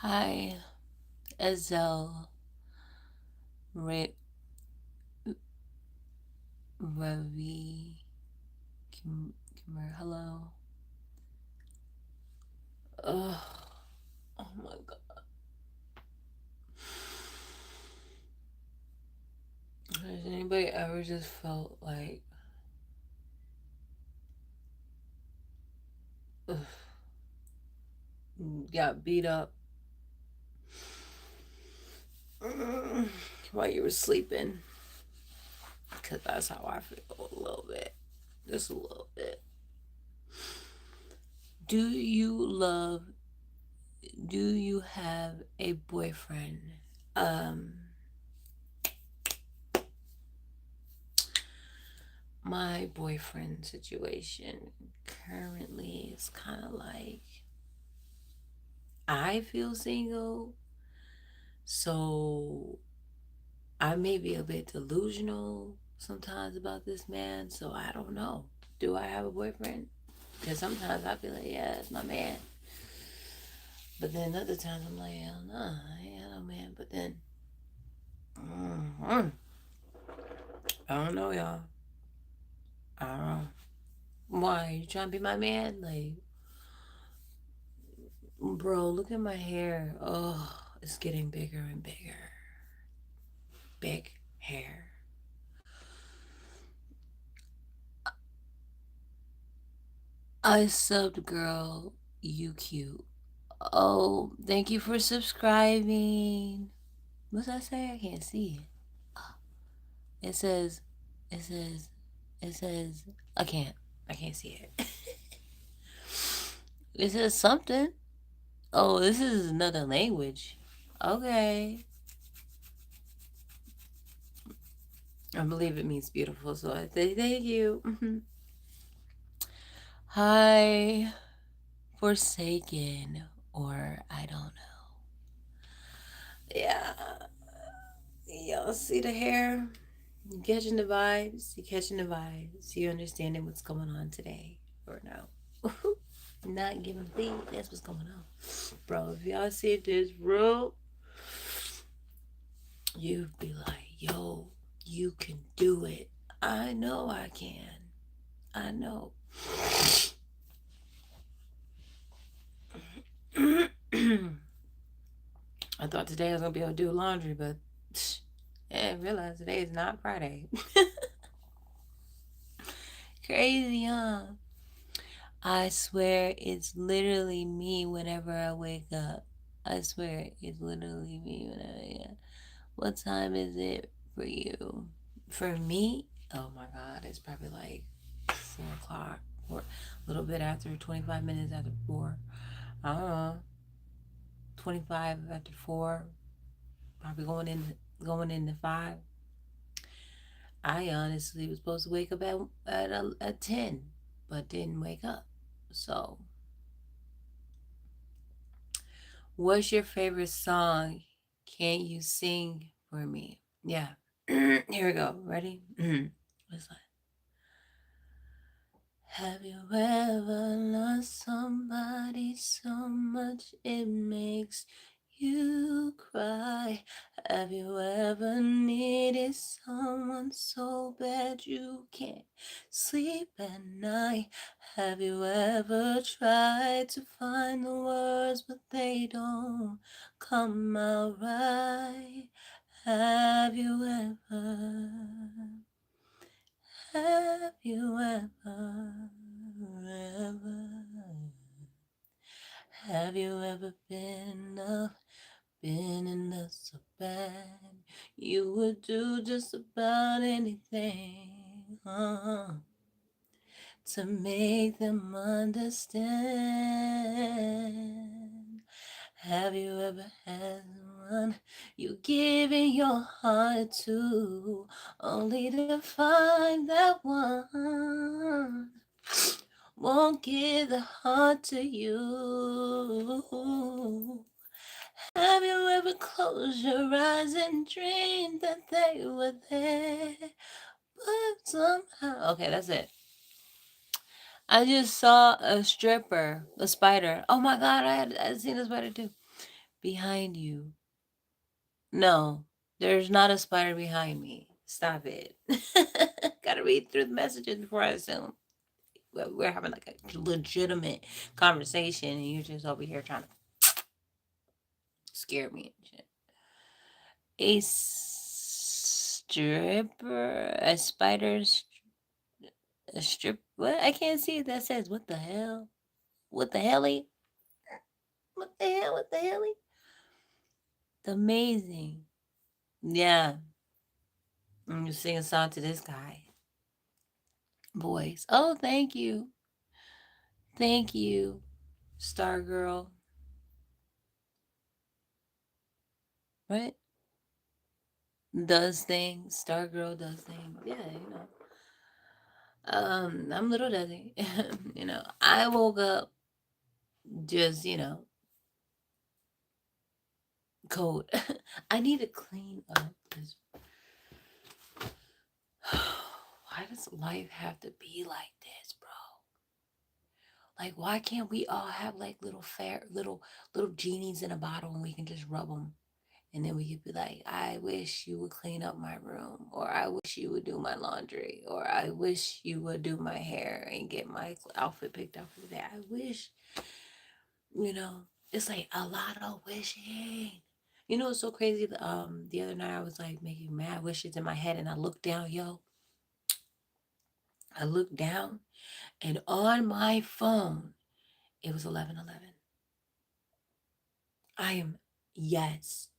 Hi, Ezel, Ra- Ravi, hello. Ugh. Oh my god. Has anybody ever just felt like ugh, got beat up while you were sleeping? Because that's how I feel a little bit. Just a little bit. Do you love, do you have a boyfriend? Um, my boyfriend situation currently is kind of like I feel single, so I may be a bit delusional sometimes about this man, so I don't know. Do I have a boyfriend? Because sometimes I feel like, yeah, it's my man. But then other times I'm like, hell no, I ain't got no man. But then, mm, I don't know, y'all. I don't know. Why? You trying to be my man? Like, bro, look at my hair. Oh, it's getting bigger and bigger. Big hair. I subbed, girl. You cute. Oh, thank you for subscribing. What's that say? I can't see it. It says, it says, it says, I can't. I can't see it. It says something. Oh, this is another language. Okay. I believe it means beautiful, so I say thank you. Hi, Forsaken, or I don't know. Yeah. Y'all see the hair? You catching the vibes? You catching the vibes? You understanding what's going on today? Or no? Not giving feed. That's what's going on. Bro, if y'all see this room, you'd be like, yo, you can do it. I know I can. I know. I thought today I was going to be able to do laundry, but I realized today is not Friday. Crazy, huh? I swear it's literally me whenever I wake up. I swear it's literally me when I wake up. What time is it for you? For me, oh my god, it's probably like 4 o'clock or a little bit after 25 minutes after 4. I don't know. 25 after 4, probably going into 5. I honestly was supposed to wake up at 10, but didn't wake up. So What's your favorite song? Can you sing for me? Yeah. Here we go. Ready? What's that? Have you ever lost somebody so much it makes you cry? Have you ever needed someone so bad you can't sleep at night? Have you ever tried to find the words but they don't come out right? Have you ever? Have you have you ever been in love so bad you would do just about anything to make them understand? Have you ever had one you giving your heart to, only to find that one won't give the heart to you? Have you ever closed your eyes and dreamed that they were there, but somehow... Okay, that's it. I just saw a stripper, a spider. Oh my god, I had seen a spider too. Behind you. No, there's not a spider behind me. Stop it. Gotta read through the messages before I assume. We're having like a legitimate conversation and you're just over here trying to scare me and shit. A stripper, a spider, a strip. What? I can't see it. That says, what the hell? What the helly? What the hell? What the helly? Amazing. Yeah. I'm gonna sing a song to this guy. Voice. Oh, thank you. Thank you, Star Girl. Right? Does things. Star Girl does things. Yeah, you know. I'm Little Desi. You know, I woke up just, cold. I need to clean up this. Why does life have to be like this, bro? Like, why can't we all have like little genies in a bottle and we can just rub them? And then we could be like, I wish you would clean up my room, or I wish you would do my laundry, or I wish you would do my hair and get my outfit picked out for the day. I wish, you know, it's like a lot of wishing. You know, it's so crazy. The other night I was like making mad wishes in my head, and I looked down, yo. I looked down, and on my phone, it was 11:11. I am, yes,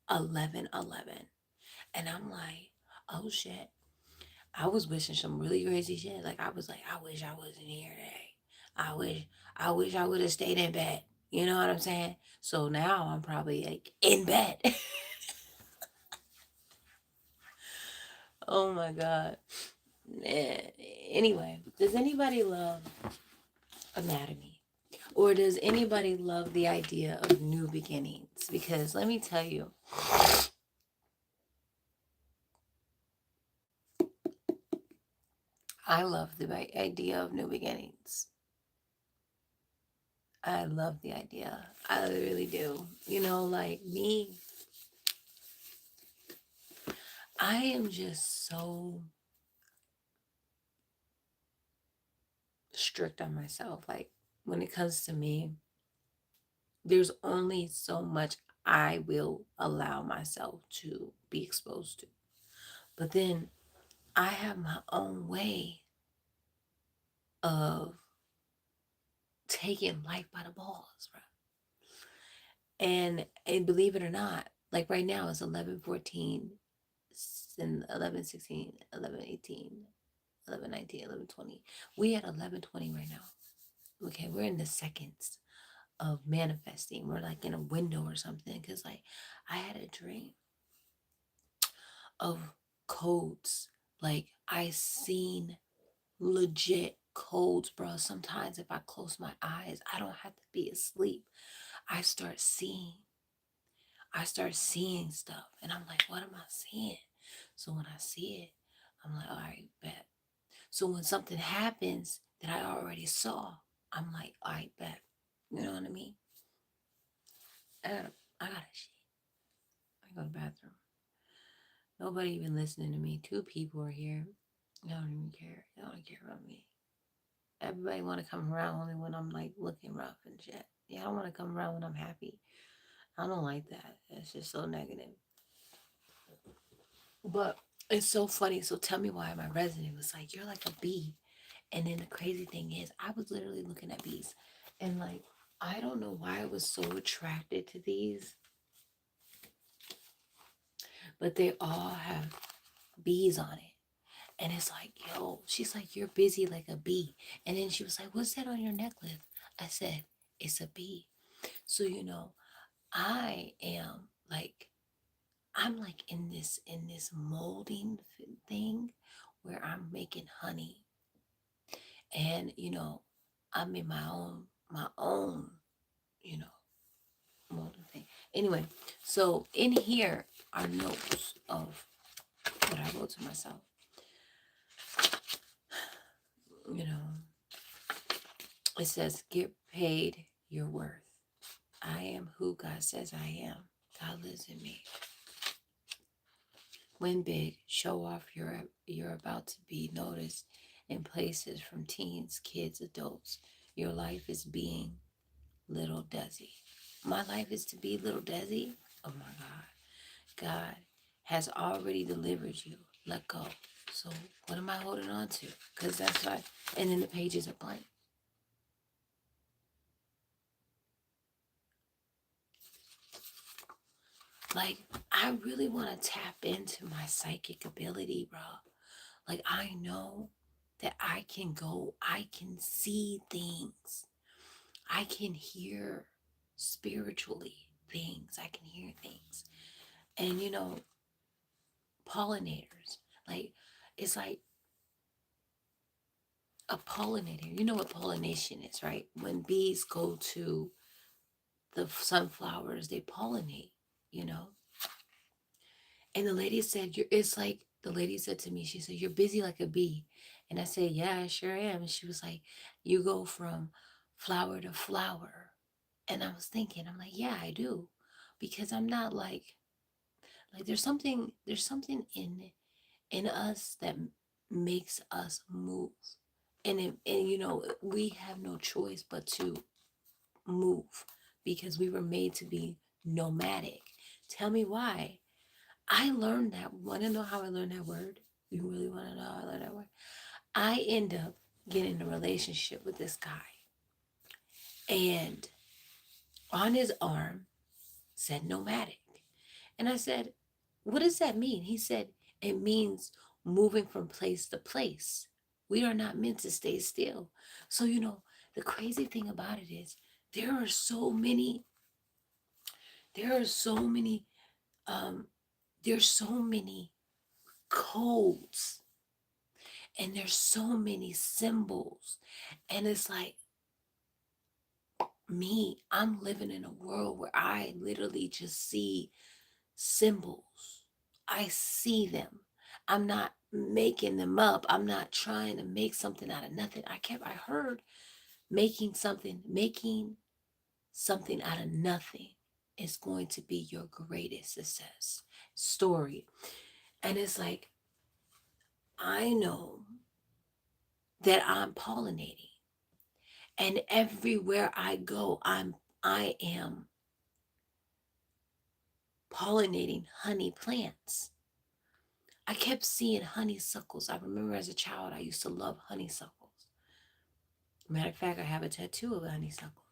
11:11, and I'm like, oh shit. I was wishing some really crazy shit. Like I was like, I wish I wasn't here today. I wish I would have stayed in bed. You know what I'm saying? So now I'm probably like in bed. Oh my god. Anyway, does anybody love anatomy? Or does anybody love the idea of new beginnings? Because let me tell you, I love the idea of new beginnings. I love the idea. I really do. You know, like me, I am just so strict on myself. Like when it comes to me, there's only so much I will allow myself to be exposed to. But then I have my own way of taking life by the balls, bro. And believe it or not, like right now it's 11:14 and 11:16, 11:18, 11:19, 11:20. We at 11:20 right now. Okay, we're in the seconds of manifesting. We're like in a window or something. Cause like I had a dream of codes. Like I seen legit codes, bro. Sometimes if I close my eyes, I don't have to be asleep. I start seeing. I start seeing stuff. And I'm like, what am I seeing? So when I see it, I'm like, all right, bet. So when something happens that I already saw, I'm like, all right, bet. You know what I mean? I got a shit. I go to the bathroom. Nobody even listening to me. Two people are here. They don't even care. They don't care about me. Everybody want to come around only when I'm like looking rough and shit. Yeah, I don't want to come around when I'm happy. I don't like that. It's just so negative. But it's so funny. So tell me why my resident was like, you're like a bee. And then the crazy thing is, I was literally looking at bees. And like, I don't know why I was so attracted to these, but they all have bees on it. And it's like, yo, she's like, you're busy like a bee. And then she was like, what's that on your necklace? I said, it's a bee. So, I am like, I'm like in this molding thing where I'm making honey. And, I'm in my own, you know, molding thing. Anyway, so in here are notes of what I wrote to myself. You know, it says, get paid your worth. I am who God says I am. God lives in me. Win big, show off you're about to be noticed in places from teens, kids, adults. Your life is being little Desi. My life is to be little Desi. Oh my God. God has already delivered you. Let go. So what am I holding on to? Because that's why, and then the pages are blank. Like, I really want to tap into my psychic ability, bro. Like, I know that I can see things. I can hear spiritually things. I can hear things. And, pollinators, like, it's like a pollinator. You know what pollination is, right? When bees go to the sunflowers, they pollinate, you know? And the lady said, it's like, the lady said to me, she said, you're busy like a bee. And I said, yeah, I sure am. And she was like, you go from flower to flower. And I was thinking, I'm like, yeah, I do. Because I'm not like there's something in us that makes us move. And we have no choice but to move because we were made to be nomadic. Tell me why. I learned that. Want to know how I learned that word? You really want to know how I learned that word? I end up getting in a relationship with this guy, and on his arm said nomadic. And I said, what does that mean? He said, it means moving from place to place. We are not meant to stay still. So, the crazy thing about it is there are so many, there are so many, um, there's so many codes and there's so many symbols. And it's like I'm living in a world where I literally just see symbols. I see them. I'm not making them up. I'm not trying to make something out of nothing. I heard making something out of nothing is going to be your greatest success story. And it's like, I know that I'm pollinating. And everywhere I go, I am pollinating honey plants. I kept seeing honeysuckles. I remember as a child, I used to love honeysuckles. Matter of fact, I have a tattoo of a honeysuckle.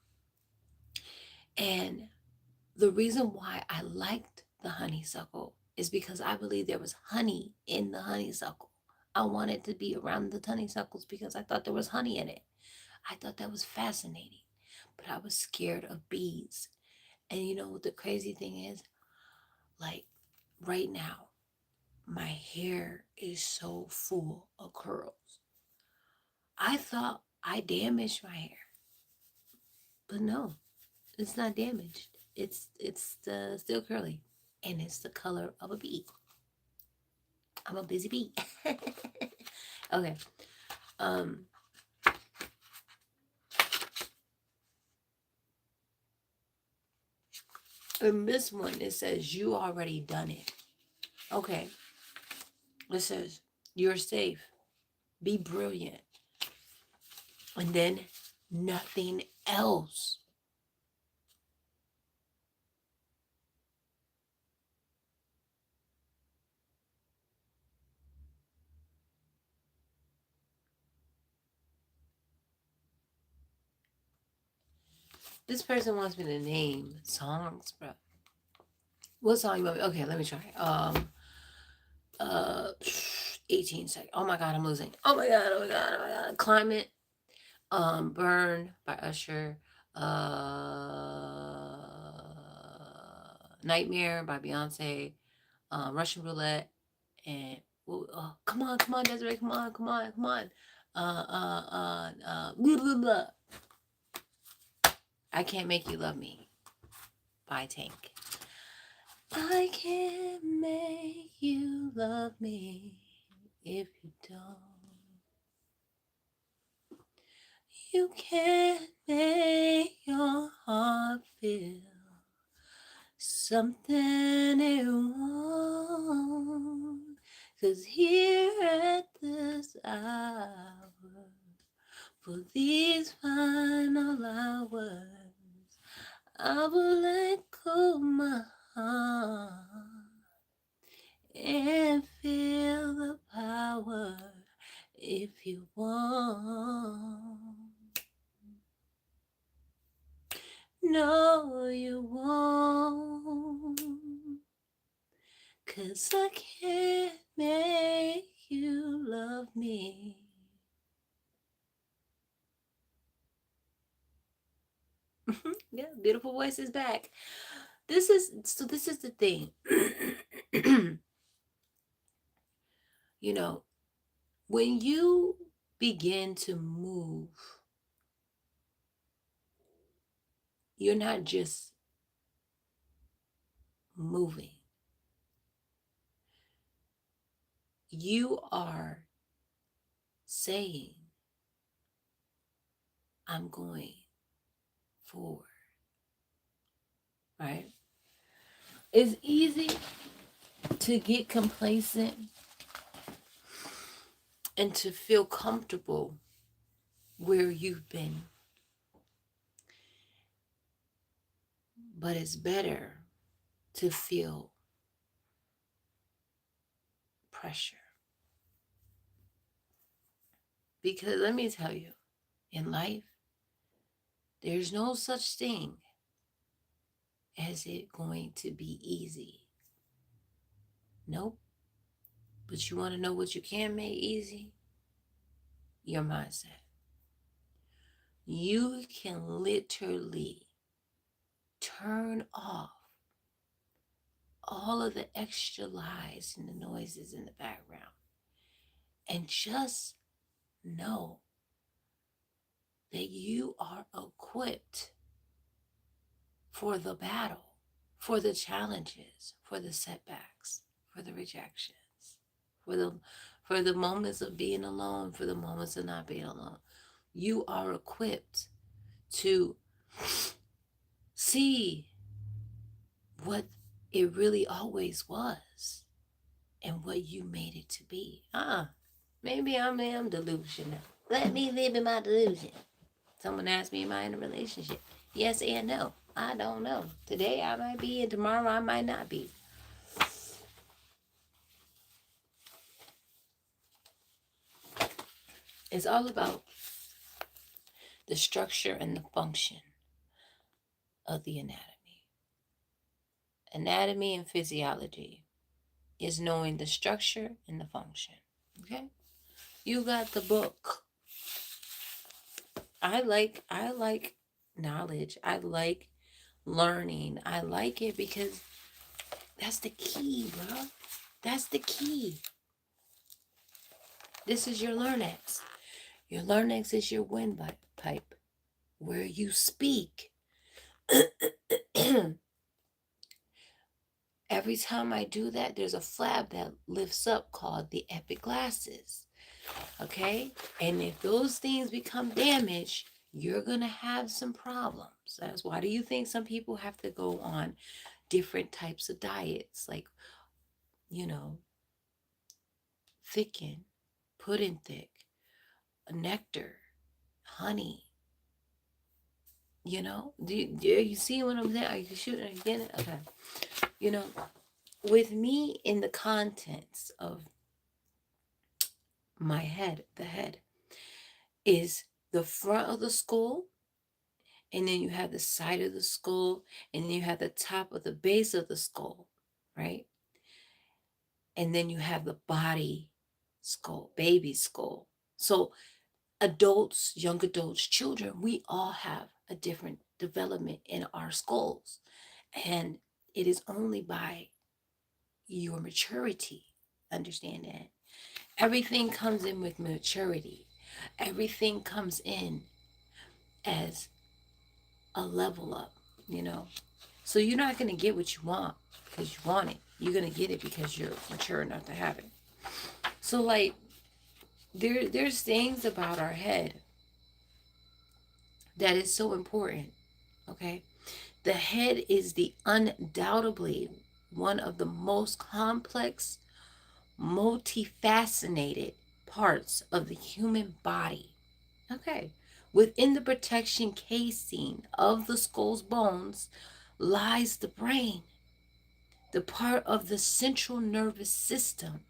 And the reason why I liked the honeysuckle is because I believe there was honey in the honeysuckle. I wanted to be around the honeysuckles because I thought there was honey in it. I thought that was fascinating. But I was scared of bees. And you know what the crazy thing is? Like right now, my hair is so full of curls. I thought I damaged my hair, but no. It's not damaged. It's still curly, and it's the color of a bee. I'm a busy bee. Okay. Um. In this one, it says you already done it. Okay. It says you're safe. Be brilliant. And then nothing else. This person wants me to name songs, bro. What song you want me? Okay, let me try. Uh, 18 seconds. Oh my god, I'm losing. Oh my god, oh my god, oh my god. Climate. Burn by Usher. Nightmare by Beyonce. Russian Roulette. And come on, Desiree, come on, come on, come on. Blah, blah, blah. I Can't Make You Love Me by Tank. I can't make you love me if you don't. You can't make your heart feel something it won't. 'Cause here at this hour, for these final hours, I will let go my heart and feel the power if you want. No, you won't. 'Cause I can't make you love me. Yeah, beautiful voice is back. This is the thing. You know, when you begin to move, you're not just moving. You are saying, I'm going forward. Right? It's easy to get complacent and to feel comfortable where you've been. But it's better to feel pressure. Because let me tell you, in life, there's no such thing as it going to be easy. Nope. But you want to know what you can make easy? Your mindset. You can literally turn off all of the extra lies and the noises in the background and just know that you are equipped for the battle, for the challenges, for the setbacks, for the rejections, for the moments of being alone, for the moments of not being alone. You are equipped to see what it really always was and what you made it to be. Maybe I am delusional. Let me live in my delusion. Someone asked me, am I in a relationship? Yes and no. I don't know. Today I might be, and tomorrow I might not be. It's all about the structure and the function of the anatomy. Anatomy and physiology is knowing the structure and the function. Okay? You got the book. I like knowledge. I like learning. I like it because that's the key, bro. That's the key. This is your LearnX. Your LearnX is your windpipe where you speak Every time I do that, there's a flap that lifts up called the epiglottis. Okay? And if those things become damaged, you're going to have some problems. That's why do you think some people have to go on different types of diets, like, you know, thicken, pudding thick, nectar, honey. Do you see what I'm saying? Are you shooting? Are you getting it? Okay. You know, with me in the contents of my head, the head is the front of the skull, and then you have the side of the skull, and then you have the top of the base of the skull, right? And then you have the body skull, baby skull. So adults, young adults, children, we all have a different development in our skulls. And it is only by your maturity, understand that. Everything comes in with maturity. Everything comes in as a level up, you know. So you're not going to get what you want because you want it. You're going to get it because you're mature enough to have it. So like there's things about our head that is so important, okay? The head is the undoubtedly one of the most complex, multifaceted parts of the human body. Okay. Within the protection casing of the skull's bones lies the brain, the part of the central nervous system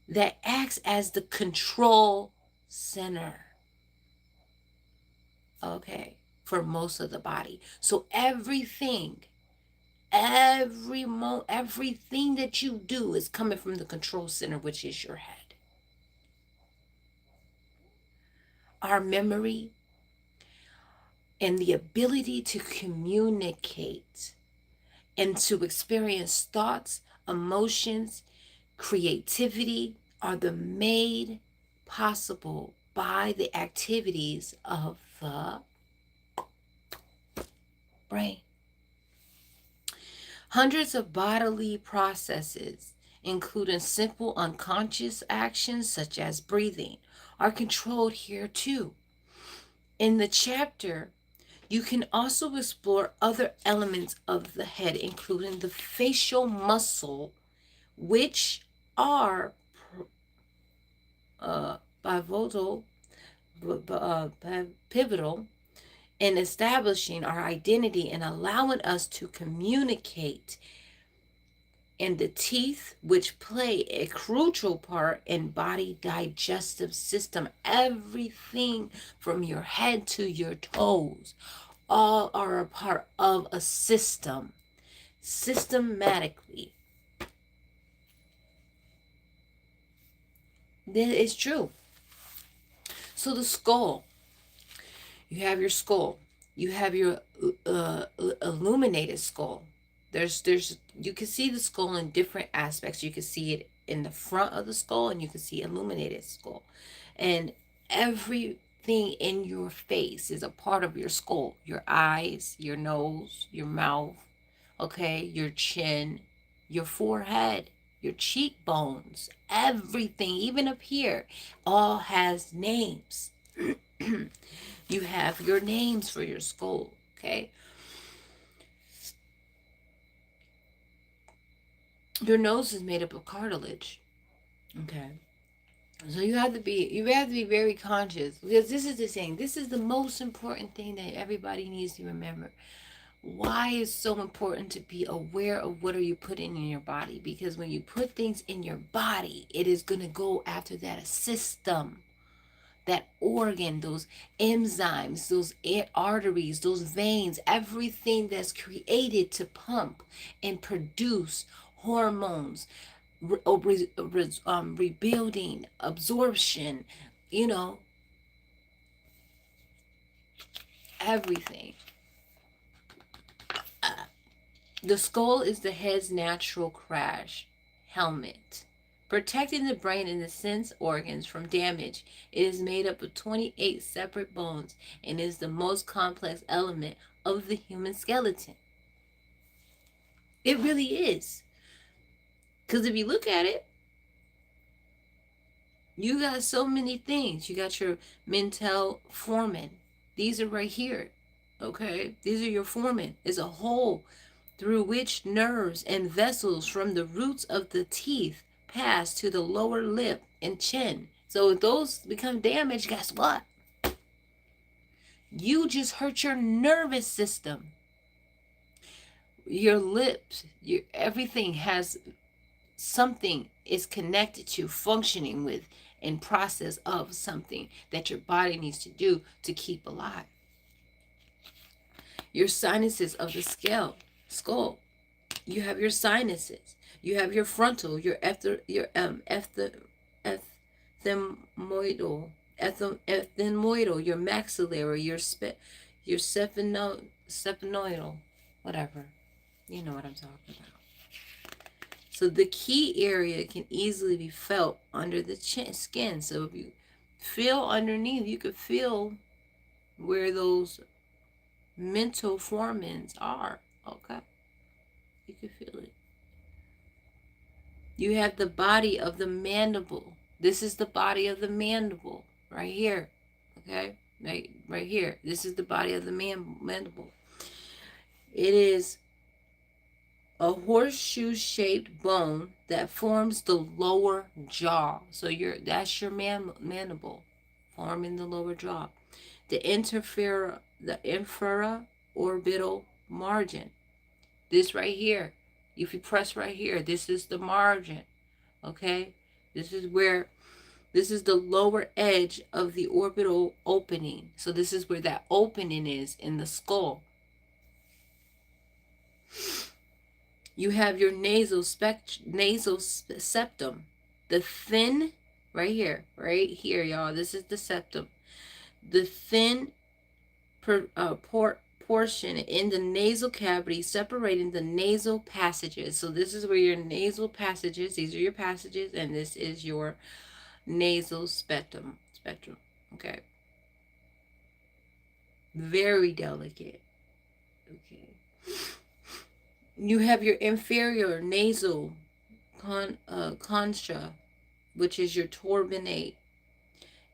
that acts as the control center. Okay. For most of the body. So everything that you do is coming from the control center, which is your head. Our memory and the ability to communicate and to experience thoughts, emotions, creativity are the made possible by the activities of the brain. Hundreds of bodily processes, including simple unconscious actions such as breathing, are controlled here too. In the chapter, you can also explore other elements of the head, including the facial muscle, which are pivotal in establishing our identity and allowing us to communicate, and the teeth, which play a crucial part in body digestive system. Everything from your head to your toes, all are a part of a system, systematically. That is true. So the skull, you have your skull, you have your illuminated skull. There's you can see the skull in different aspects. You can see it in the front of the skull, and you can see illuminated skull. And everything in your face is a part of your skull. Your eyes, your nose, your mouth, okay, your chin, your forehead, your cheekbones, everything, even up here, all has names. You have your names for your skull, okay? Your nose is made up of cartilage, okay? So you have to be very conscious, because this is the thing. This is the most important thing that everybody needs to remember. Why is so important to be aware of what are you putting in your body? Because when you put things in your body, it is going to go after that system, that organ, those enzymes, those arteries, those veins, everything that's created to pump and produce hormones, rebuilding, absorption, you know, everything. The skull is the head's natural crash helmet, protecting the brain and the sense organs from damage. It is made up of 28 separate bones and is the most complex element of the human skeleton. It really is. Because if you look at it, you got so many things. You got your mental foramen. These are right here. Okay? These are your foramen. It's a hole through which nerves and vessels from the roots of the teeth pass to the lower lip and chin. So if those become damaged, guess what? You just hurt your nervous system. Your lips, your everything has something is connected to, functioning with, and process of something that your body needs to do to keep alive. Your sinuses of the skull. You have your sinuses. You have your frontal, your ethmoidal, your maxillary, your sphenoidal, whatever. You know what I'm talking about. So the key area can easily be felt under the skin. So if you feel underneath, you could feel where those mental foramens are. Okay. You can feel it. You have the body of the mandible. This is the body of the mandible right here. Okay. Right here. This is the body of the mandible. It is a horseshoe-shaped bone that forms the lower jaw. So that's your mandible, forming the lower jaw. The infraorbital margin. This right here. If you press right here, this is the margin. Okay? This is the lower edge of the orbital opening. So this is where that opening is in the skull. You have your nasal septum, the thin, right here, y'all. This is the septum, the thin portion in the nasal cavity separating the nasal passages. So this is where your nasal passages. These are your passages, and this is your nasal spectrum. Okay. Very delicate. Okay. You have your inferior nasal concha, which is your turbinate.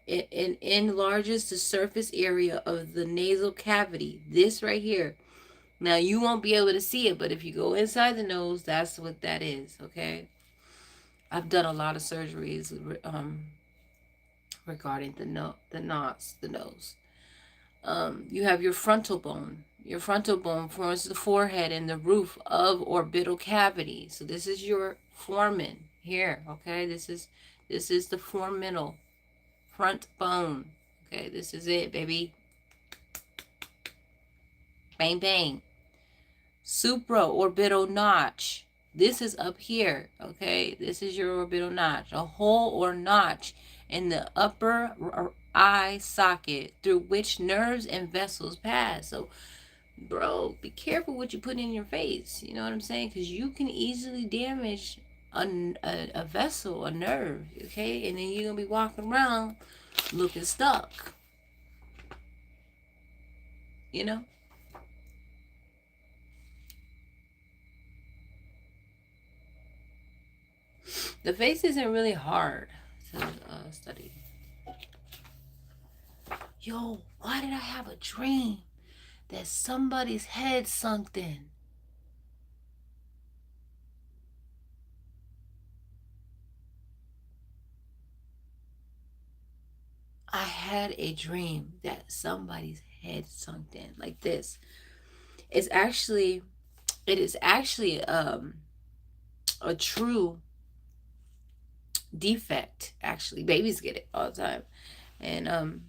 It enlarges the surface area of the nasal cavity. This right here. Now, you won't be able to see it, but if you go inside the nose, that's what that is, okay? I've done a lot of surgeries regarding the nose. You have your frontal bone. Your frontal bone forms the forehead and the roof of orbital cavity. So this is your foramen here, okay? This is the foraminal front bone. Okay, this is it, baby. Bang, bang. Supraorbital notch. This is up here, okay? This is your orbital notch. A hole or notch in the upper eye socket through which nerves and vessels pass. So, bro, be careful what you put in your face. You know what I'm saying? Because you can easily damage a vessel, a nerve, okay? And then you're going to be walking around looking stuck. You know? The face isn't really hard to study. Yo, why did I have a dream that somebody's head sunk in? I had a dream that somebody's head sunk in like this. It is actually a true defect. Actually, babies get it all the time. And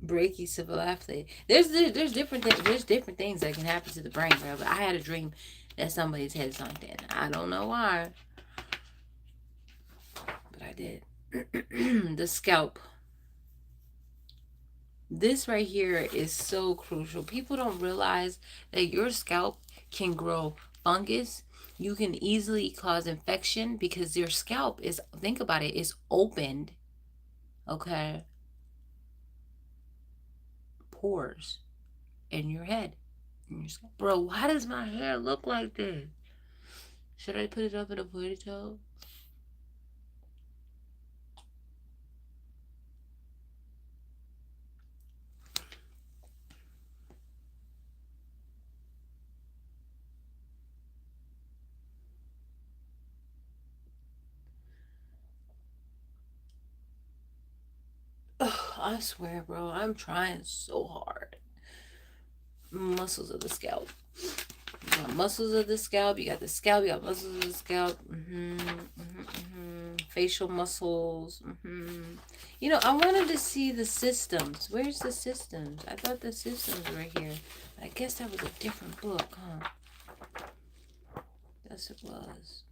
brachycephalopathy. There's different things. There's different things that can happen to the brain, bro. But I had a dream that somebody's head sunk in. I don't know why, but I did. The scalp. This right here is so crucial. People don't realize that your scalp can grow fungus. You can easily cause infection because your scalp is, think about it, is opened Okay, pores in your head. In your scalp. Bro, why does my hair look like this? Should I put it up in a ponytail? Ugh, I swear, bro, I'm trying so hard. Muscles of the scalp. You got muscles of the scalp. You got the scalp. You got muscles of the scalp. Facial muscles. You know, I wanted to see the systems. Where's the systems? I thought the systems were here. I guess that was a different book, huh? Yes, it was.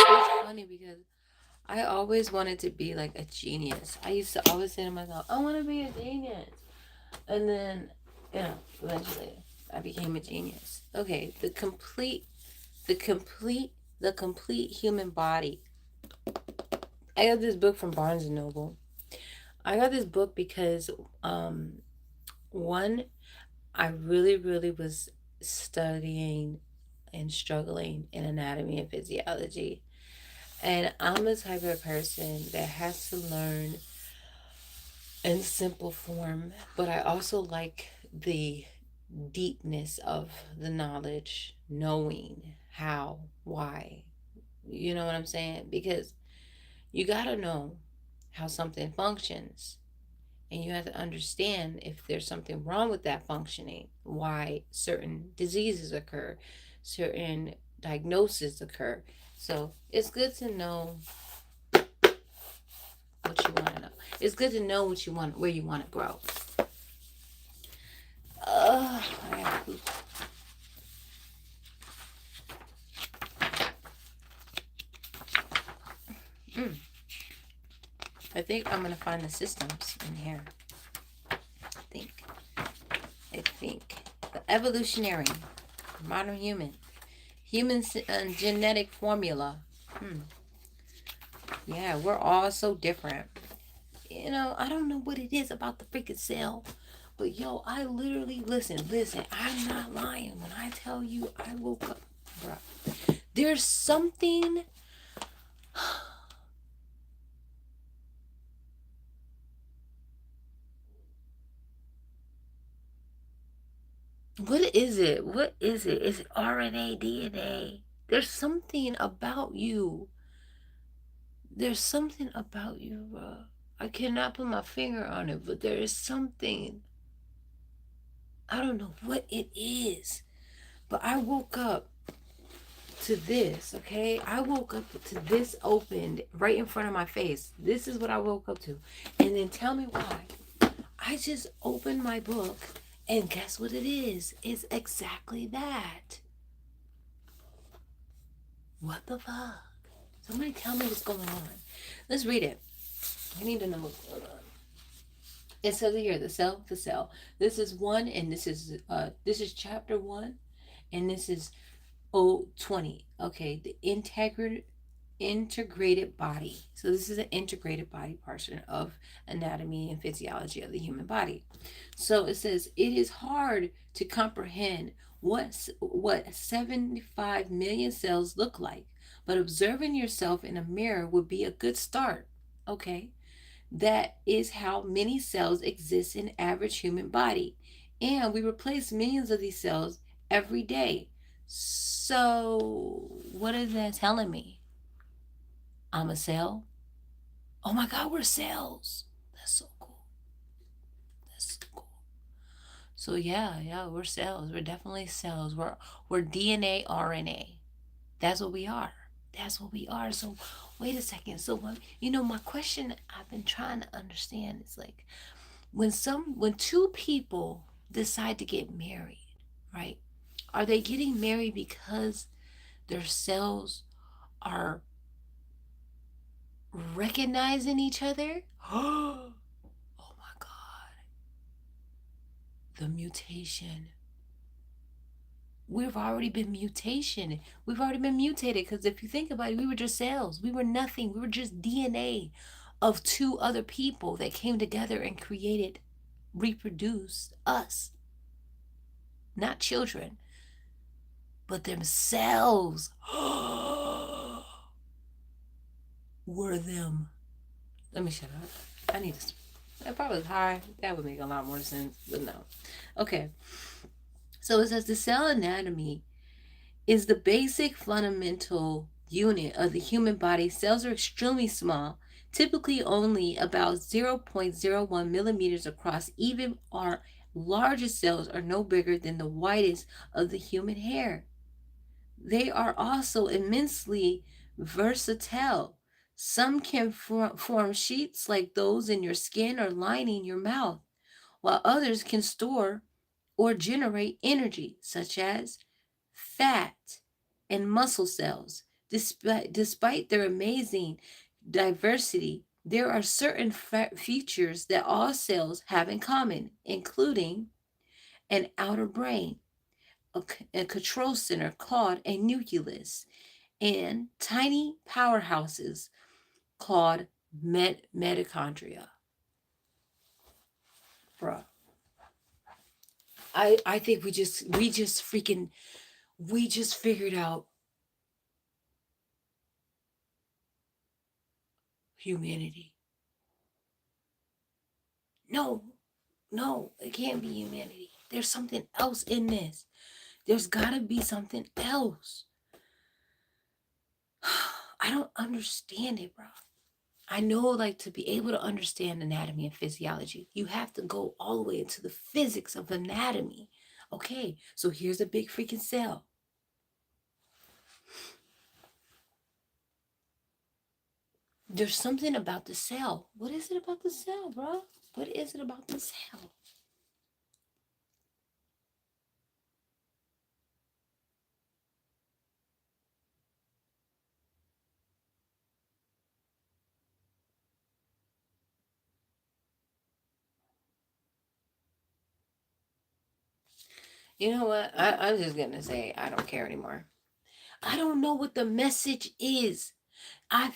It's funny because I always wanted to be like a genius. I used to always say to myself, I want to be a genius. And then, eventually I became a genius. Okay, the complete, the complete human body. I got this book from Barnes and Noble. I got this book because, one, I really, really was studying and struggling in anatomy and physiology. And I'm the type of person that has to learn in simple form, but I also like the deepness of the knowledge, knowing how, why. You know what I'm saying? Because you got to know how something functions, and you have to understand if there's something wrong with that functioning, why certain diseases occur, certain diagnoses occur. So it's good to know what you want to know. It's good to know what you want, where you want to grow. I got poop. I think I'm gonna find the systems in here. I think. I think the evolutionary, modern human genetic formula. Yeah, we're all so different. You know, I don't know what it is about the freaking cell, but yo, I literally listen. I'm not lying when I tell you I woke up, bro. There's something. What is it? What is it? Is it RNA, DNA? There's something about you. There's something about you, bro. I cannot put my finger on it, but there is something. I don't know what it is. But I woke up to this, okay? I woke up to this opened right in front of my face. This is what I woke up to. And then tell me why. I just opened my book, and guess what it is? It's exactly that. What the fuck? Somebody tell me what's going on. Let's read it. I need to know what's going on. It says here, the cell. This is one, and this is chapter one, and this is 20. Okay, the integrated body. So this is an integrated body portion of anatomy and physiology of the human body. So it says it is hard to comprehend what 75 million cells look like, but observing yourself in a mirror would be a good start. Okay, that is how many cells exist in average human body, and we replace millions of these cells every day. So what is that telling me? I'm a cell. Oh my God, we're cells. That's so cool. That's so cool. So yeah, we're cells. We're definitely cells. We're DNA, RNA. That's what we are. That's what we are. So wait a second. So my question I've been trying to understand is like when two people decide to get married, right? Are they getting married because their cells are recognizing each other? Oh my God. The mutation. we've already been mutation. We've already been mutated, because if you think about it, we were just cells. We were nothing. We were just DNA of two other people that came together and created, reproduced us. Not children, but themselves were them. Let me shut up. I need to. If I was high, that would make a lot more sense, but no. Okay. So it says the cell anatomy is the basic fundamental unit of the human body. Cells are extremely small, typically only about 0.01 millimeters across. Even our largest cells are no bigger than the whitest of the human hair. They are also immensely versatile. Some can form sheets like those in your skin or lining your mouth, while others can store or generate energy, such as fat and muscle cells. Despite their amazing diversity, there are certain features that all cells have in common, including an outer brain, a control center called a nucleus, and tiny powerhouses called mitochondria. Bruh. I think we just figured out humanity. No, it can't be humanity. There's something else in this. There's gotta be something else. I don't understand it, bro. I know, like, to be able to understand anatomy and physiology, you have to go all the way into the physics of anatomy. Okay, so here's a big freaking cell. There's something about the cell. What is it about the cell, bro? What is it about the cell? You know what? I'm just gonna say I don't care anymore. I don't know what the message is. I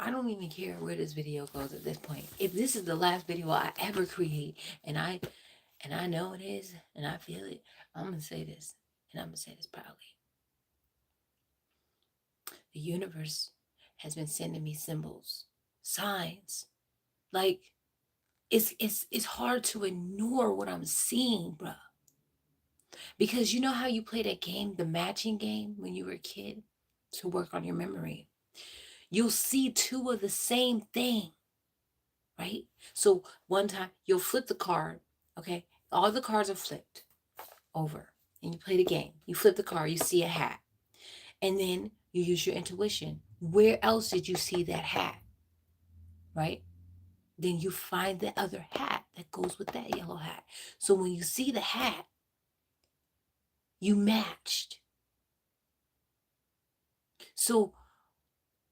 don't even care where this video goes at this point. If this is the last video I ever create, and I know it is, and I feel it, I'm gonna say this, and I'm gonna say this proudly. The universe has been sending me symbols, signs. Like, it's hard to ignore what I'm seeing, bruh. Because you know how you play that game, the matching game, when you were a kid, to work on your memory? You'll see two of the same thing, right? So one time you'll flip the card, okay? All the cards are flipped over, and you play the game. You flip the card, you see a hat, and then you use your intuition. Where else did you see that hat, right? Then you find the other hat that goes with that yellow hat. So when you see the hat, you matched. So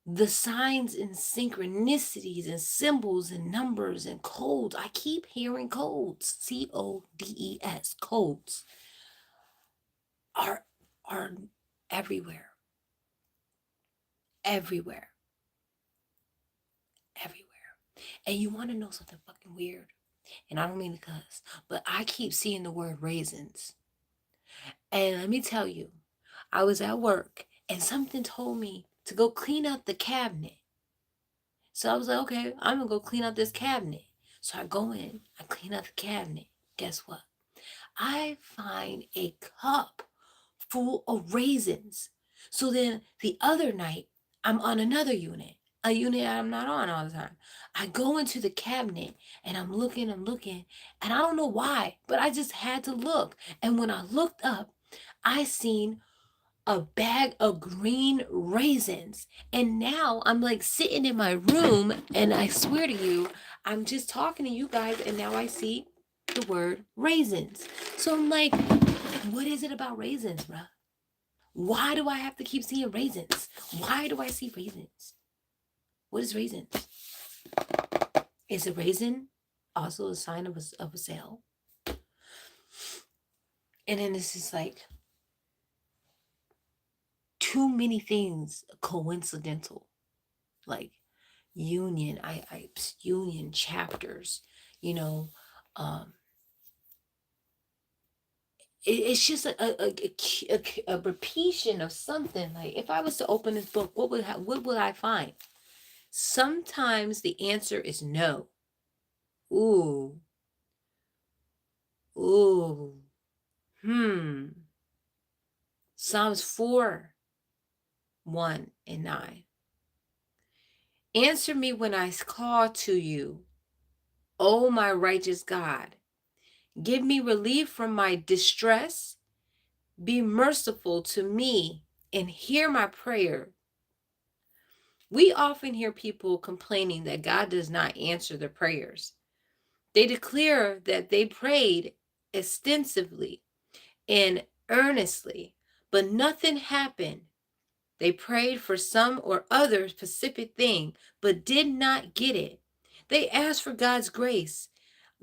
the signs and synchronicities and symbols and numbers and codes, I keep hearing codes, CODES, codes, are everywhere. Everywhere. Everywhere. And you want to know something fucking weird? And I don't mean to cuss, but I keep seeing the word raisins. And let me tell you, I was at work and something told me to go clean out the cabinet. So I was like, okay, I'm gonna go clean out this cabinet. So I go in, I clean out the cabinet. Guess what? I find a cup full of raisins. So then the other night, I'm on another unit, a unit I'm not on all the time. I go into the cabinet and I'm looking, and I don't know why, but I just had to look. And when I looked up, I seen a bag of green raisins. And now I'm like sitting in my room, and I swear to you, I'm just talking to you guys, and now I see the word raisins. So I'm like, what is it about raisins, bruh? Why do I have to keep seeing raisins? Why do I see raisins? What is raisins? Is a raisin also a sign of a cell? And then it's just like, too many things coincidental, like union chapters, you know, um, it's just a repetition of something. Like if I was to open this book, what would I find? Sometimes the answer is no. Ooh, ooh, Psalms 4, 1 and 9. Answer me when I call to you, O my righteous God. Give me relief from my distress. Be merciful to me and hear my prayer. We often hear people complaining that God does not answer their prayers. They declare that they prayed extensively and earnestly, but nothing happened. They prayed for some or other specific thing, but did not get it. They asked for God's grace,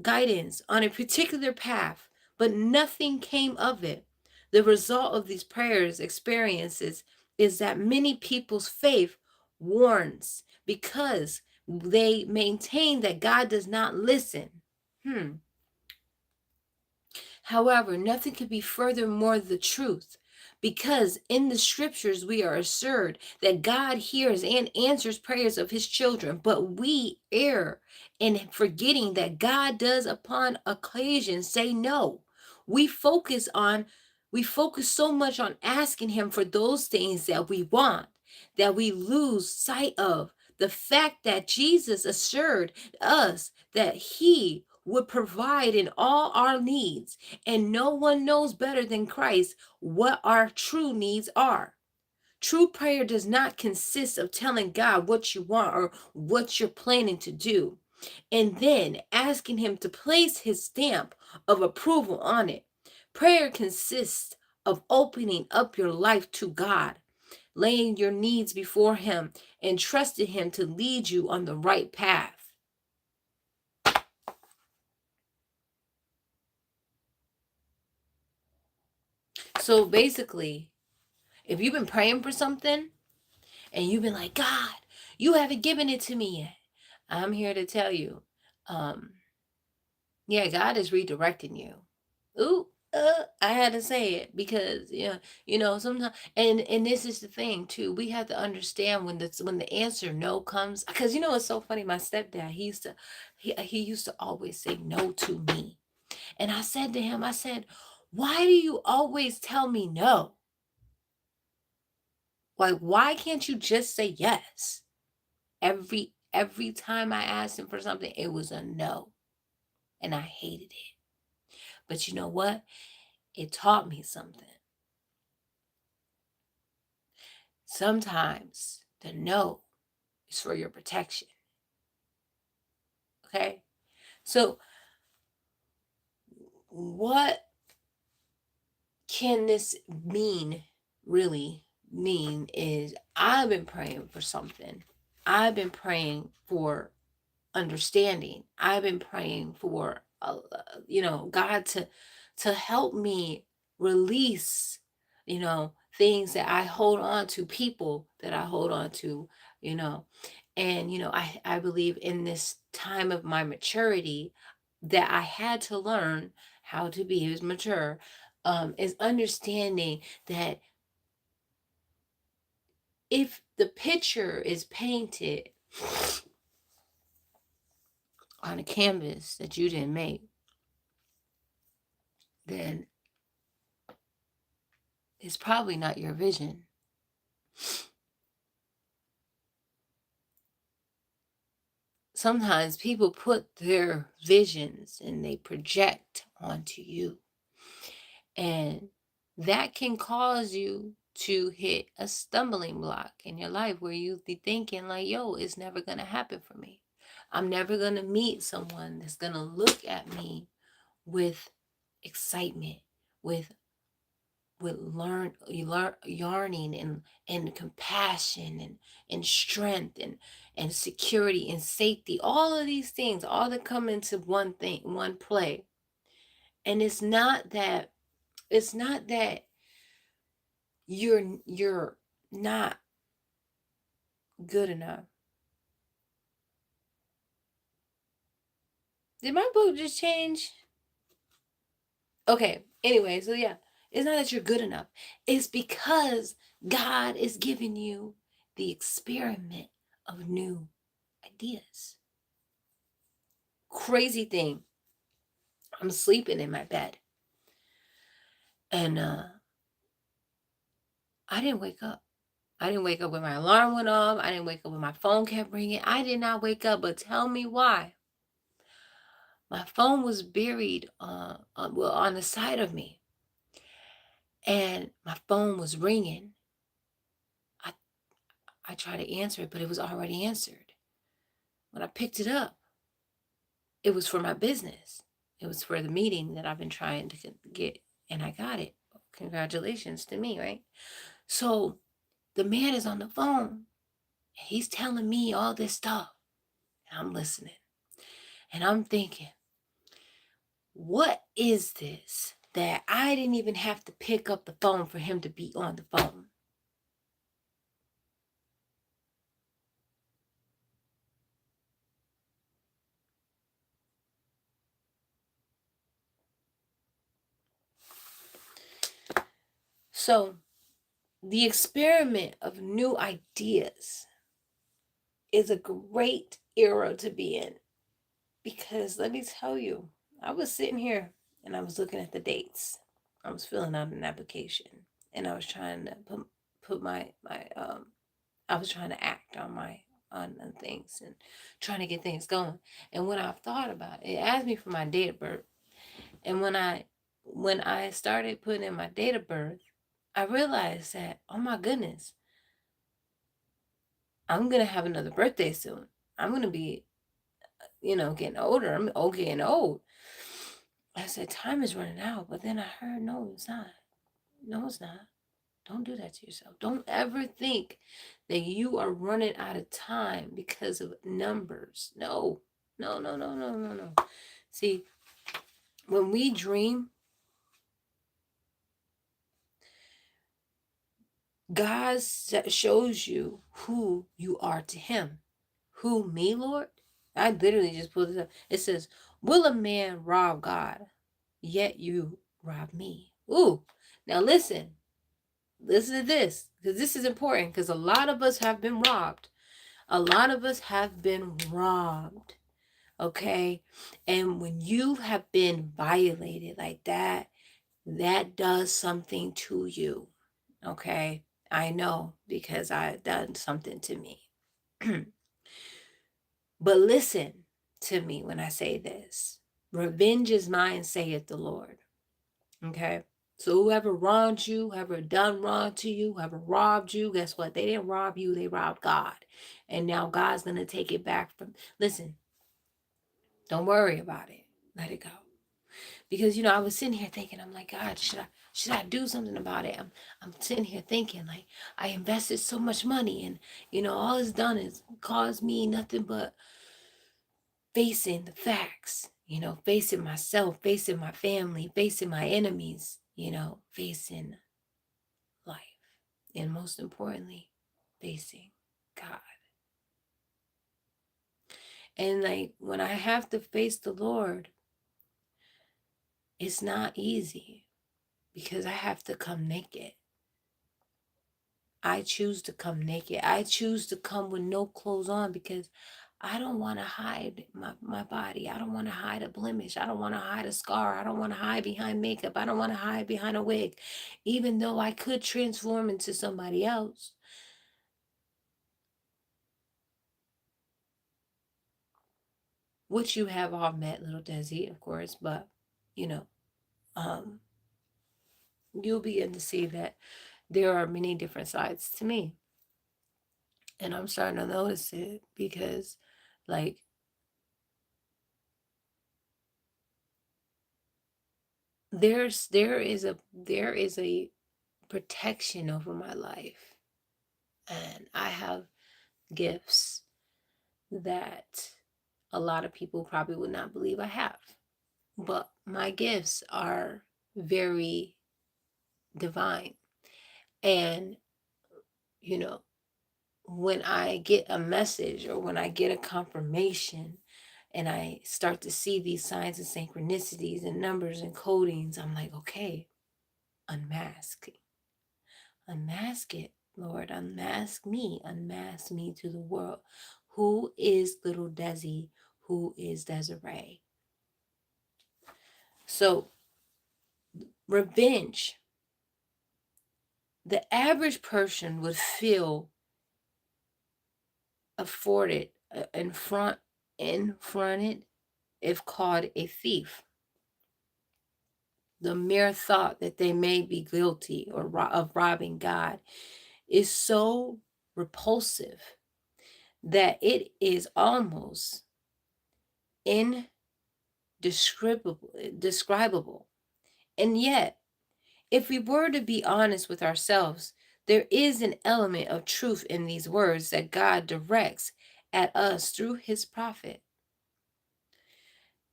guidance on a particular path, but nothing came of it. The result of these prayers experiences is that many people's faith warns because they maintain that God does not listen. However, nothing could be furthermore the truth, because in the scriptures we are assured that God hears and answers prayers of his children, but we err in forgetting that God does upon occasion say no. We focus on we focus so much on asking him for those things that we want that we lose sight of the fact that Jesus assured us that he would provide in all our needs, and no one knows better than Christ what our true needs are. True prayer does not consist of telling God what you want or what you're planning to do, and then asking him to place his stamp of approval on it. Prayer consists of opening up your life to God, laying your needs before him, and trusting him to lead you on the right path. So basically, if you've been praying for something and you've been like, God, you haven't given it to me yet, I'm here to tell you, yeah, God is redirecting you. Ooh, I had to say it because sometimes, and this is the thing too. We have to understand when the answer no comes, because it's so funny. My stepdad, he used to always say no to me, and I said to him, I said, why do you always tell me no? Like, why can't you just say yes? Every time I asked him for something, it was a no. And I hated it. But you know what? It taught me something. Sometimes the no is for your protection. Okay? So what can this really mean is I've been praying for something. I've been praying for understanding. I've been praying for God to help me release things that I hold on to, people that I hold on to, you know and I believe in this time of my maturity that I had to learn how to be as mature, is understanding that if the picture is painted on a canvas that you didn't make, then it's probably not your vision. Sometimes people put their visions and they project onto you, and that can cause you to hit a stumbling block in your life where you be thinking like, yo, it's never going to happen for me. I'm never going to meet someone that's going to look at me with excitement, with yearning and compassion and strength and security and safety, all of these things, all that come into one thing, one play. And it's not that you're not good enough. Did my book just change? Okay, anyway, so yeah, it's not that you're good enough. It's because God is giving you the experiment of new ideas. Crazy thing. I'm sleeping in my bed. And I didn't wake up. I didn't wake up when my alarm went off. I didn't wake up when my phone kept ringing. I did not wake up, but tell me why. My phone was buried on the side of me. And my phone was ringing. I tried to answer it, but it was already answered. When I picked it up, it was for my business. It was for the meeting that I've been trying to get, and I got it. Congratulations to me, right? So the man is on the phone. He's telling me all this stuff, and I'm listening. And I'm thinking, what is this that I didn't even have to pick up the phone for him to be on the phone? So the experiment of new ideas is a great era to be in, because let me tell you, I was sitting here and I was looking at the dates. I was filling out an application and I was trying to put my I was trying to act on my on things and trying to get things going. And when I thought about it, it asked me for my date of birth. And when I started putting in my date of birth, I realized that, oh my goodness, I'm gonna have another birthday soon. I'm gonna be, getting older. I'm getting old. I said, time is running out. But then I heard, no, it's not. No, it's not. Don't do that to yourself. Don't ever think that you are running out of time because of numbers. No, no, no, no, no, no, no. See, when we dream, God shows you who you are to Him. Who, me, Lord? I literally just pulled this up. It says, will a man rob God? Yet you rob me. Ooh, now listen to this, because this is important, because a lot of us have been robbed. A lot of us have been robbed. Okay. And when you have been violated like that, that does something to you. Okay. I know, because I've done something to me. But listen to me when I say this. Revenge is mine, saith the Lord. Okay. So whoever wronged you, whoever done wrong to you, whoever robbed you, guess what? They didn't rob you, they robbed God. And now God's going to take it back from, listen, don't worry about it. Let it go. Because, I was sitting here thinking, I'm like, God, should I do something about it? I'm sitting here thinking, like, I invested so much money, and, all it's done is caused me nothing but facing the facts, facing myself, facing my family, facing my enemies, facing life. And most importantly, facing God. And like, when I have to face the Lord, it's not easy, because I have to come naked. I choose to come naked. I choose to come with no clothes on, because I don't want to hide my body. I don't want to hide a blemish. I don't want to hide a scar. I don't want to hide behind makeup. I don't want to hide behind a wig. Even though I could transform into somebody else. Which you have all met, little Desi, of course, but um, you'll begin to see that there are many different sides to me. And I'm starting to notice it, because, like, there is a protection over my life, and I have gifts that a lot of people probably would not believe I have. But my gifts are very divine. And you know, when I get a message or when I get a confirmation and I start to see these signs and synchronicities and numbers and codings, I'm like, okay, unmask. Unmask it, Lord. Unmask me. Unmask me to the world. Who is little Desi? Who is Desiree? So, revenge. The average person would feel afforded, confronted if called a thief. The mere thought that they may be guilty of robbing God is so repulsive that it is almost indescribable. And yet, if we were to be honest with ourselves, there is an element of truth in these words that God directs at us through his prophet.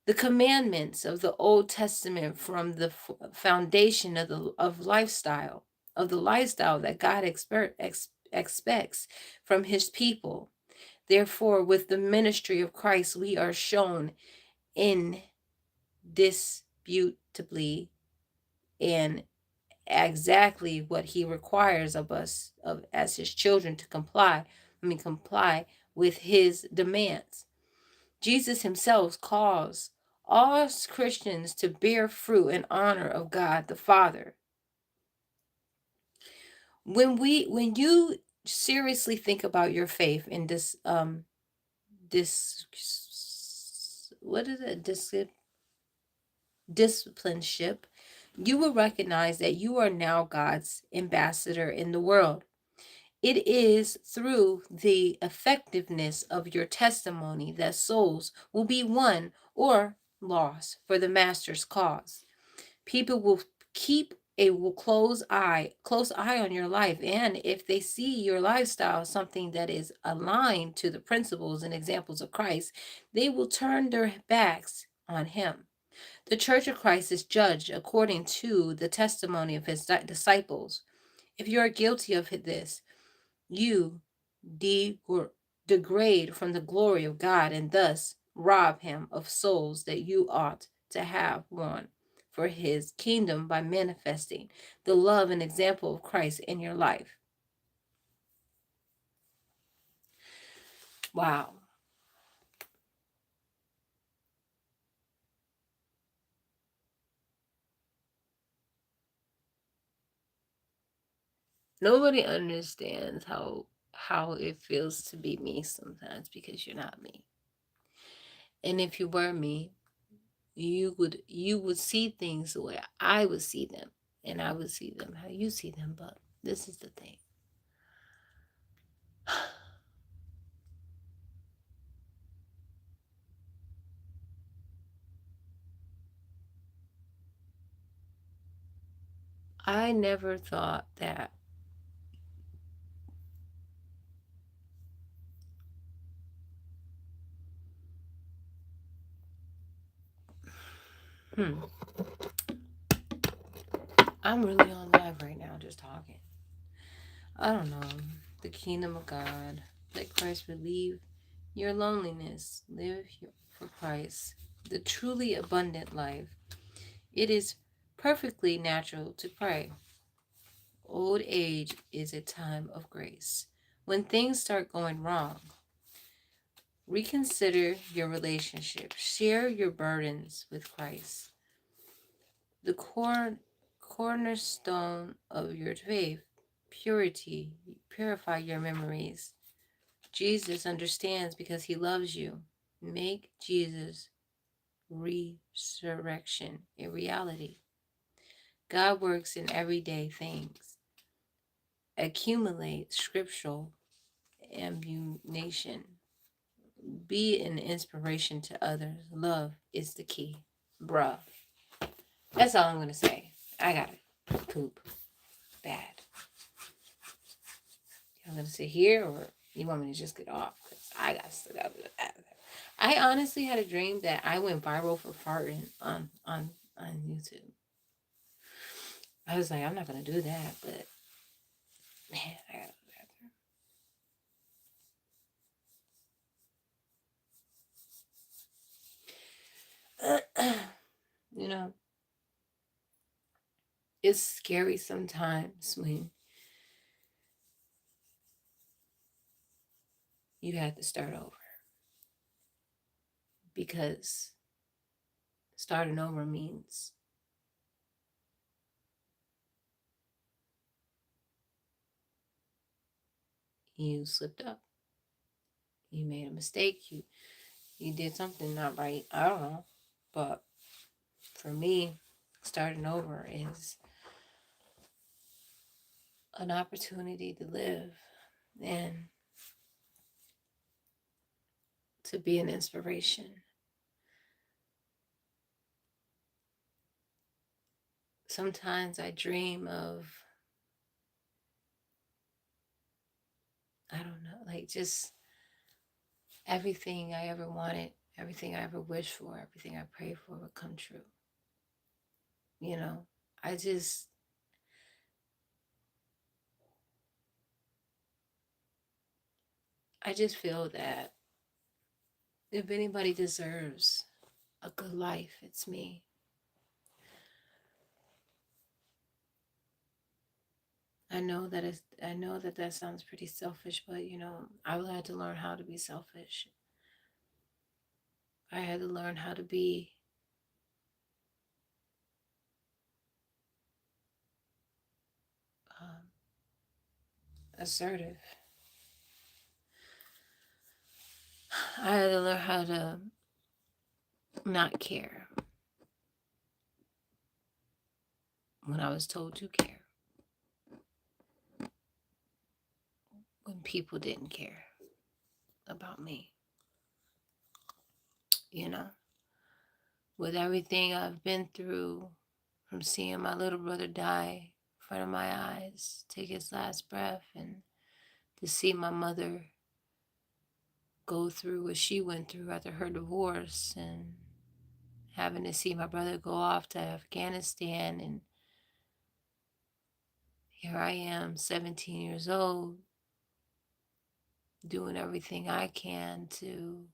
The commandments of the Old Testament from the foundation of the lifestyle that God expects from his people. Therefore, with the ministry of Christ, we are shown indisputably and exactly what he requires of us as his children to comply with his demands. Jesus himself calls all Christians to bear fruit in honor of God the Father. When you seriously think about your faith in this what is it, discipleship, you will recognize that you are now God's ambassador in the world. It is through the effectiveness of your testimony that souls will be won or lost for the master's cause. People will keep a close eye on your life, and if they see your lifestyle something that is aligned to the principles and examples of Christ, they will turn their backs on him. The Church of Christ is judged according to the testimony of his disciples. If you are guilty of this, you degrade from the glory of God and thus rob him of souls that you ought to have won for his kingdom by manifesting the love and example of Christ in your life. Wow. Nobody understands how it feels to be me sometimes because you're not me. And if you were me, you would see things the way I would see them, and I would see them how you see them. But this is the thing. I never thought that I'm really on live right now just talking. I don't know. The kingdom of God. Let Christ relieve your loneliness. Live for Christ. The truly abundant life. It is perfectly natural to pray. Old age is a time of grace. When things start going wrong, reconsider your relationship. Share your burdens with Christ. The cornerstone of your faith, purity, purify your memories. Jesus understands because he loves you. Make Jesus' resurrection a reality. God works in everyday things. Accumulate scriptural ammunition. Be an inspiration to others. Love is the key. Bruh. That's all I'm going to say. I got to poop. Bad. I'm going to sit here or you want me to just get off? Because I got stuff. I honestly had a dream that I went viral for farting on YouTube. I was like, I'm not going to do that, but man, I got to go to the bathroom. it's scary sometimes when you have to start over, because starting over means you slipped up, you made a mistake, you did something not right. I don't know, but for me, starting over is an opportunity to live and to be an inspiration. Sometimes I dream of, I don't know, like just everything I ever wanted, everything I ever wished for, everything I prayed for would come true. You know, I just, I just feel that if anybody deserves a good life, it's me. I know that that sounds pretty selfish, but you know, I had to learn how to be selfish. I had to learn how to be um, assertive. I had to learn how to not care when I was told to care, when people didn't care about me. You know, with everything I've been through, from seeing my little brother die in front of my eyes, take his last breath, and to see my mother go through what she went through after her divorce, and having to see my brother go off to Afghanistan, and here I am, 17 years old, doing everything I can to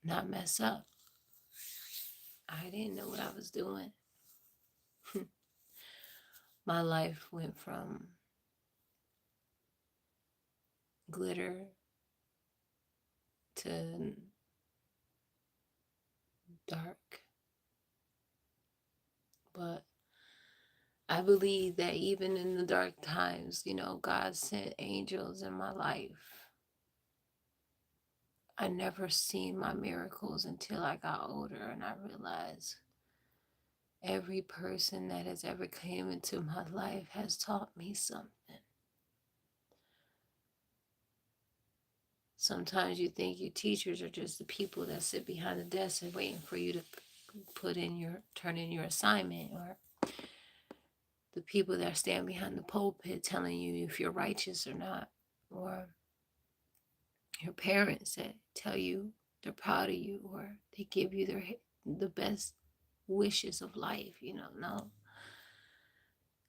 not mess up. I didn't know what I was doing. My life went from glitter to dark. But I believe that even in the dark times, you know, God sent angels in my life. I never seen my miracles until I got older, and I realized every person that has ever came into my life has taught me something. Sometimes you think your teachers are just the people that sit behind the desk and waiting for you to turn in your assignment, or the people that stand behind the pulpit telling you if you're righteous or not, or your parents that tell you they're proud of you, or they give you the best wishes of life. You know, no.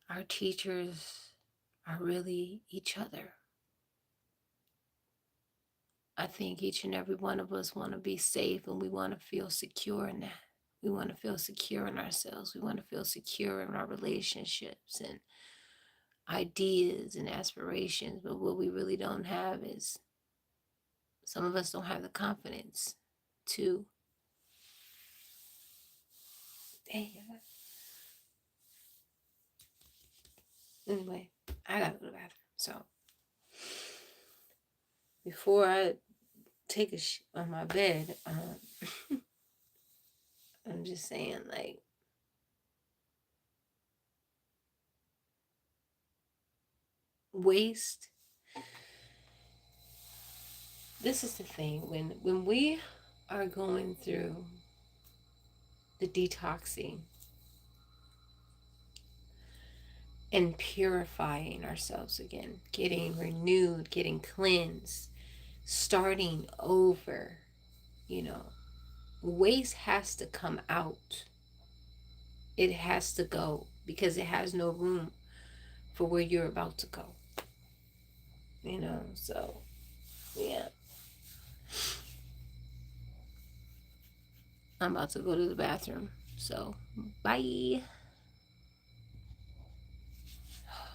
Our teachers are really each other. I think each and every one of us want to be safe, and we want to feel secure in that. We want to feel secure in ourselves. We want to feel secure in our relationships and ideas and aspirations. But what we really don't have is, some of us don't have the confidence to. Dang. Anyway, I gotta go to the bathroom. So before I take a on my bed, I'm just saying, like, waste. This is the thing, when we are going through the detoxing and purifying ourselves again, getting renewed, getting cleansed, starting over, you know, waste has to come out. It has to go, because it has no room for where you're about to go. You know, so yeah. I'm about to go to the bathroom. So, bye.